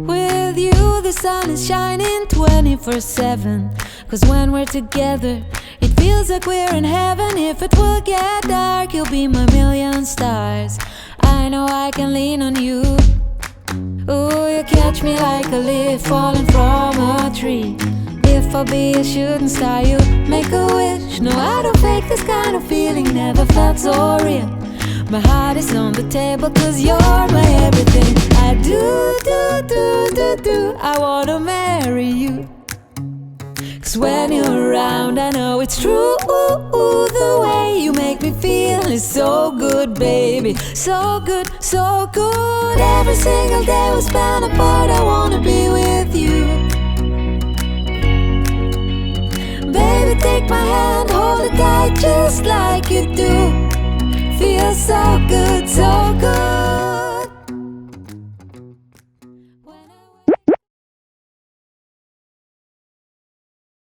With you the sun is shining 24/7. 'Cause when we're together it feels like we're in heaven. If it will get dark, you'll be my million stars. I know I can lean on you. Ooh, you catch me like a leaf falling from a tree. If I'll be a shooting star, you make a wish. No, I don't fake this kind of feeling, never felt so real. My heart is on the table 'cause you're my everything. I do, I wanna marry you. 'Cause when you're around I know it's true. The way you make me feel is so good, baby. So good, so good. Every single day we spend apart, I wanna be with you. Baby, take my hand, hold it tight just like you do. Feels so good, so good.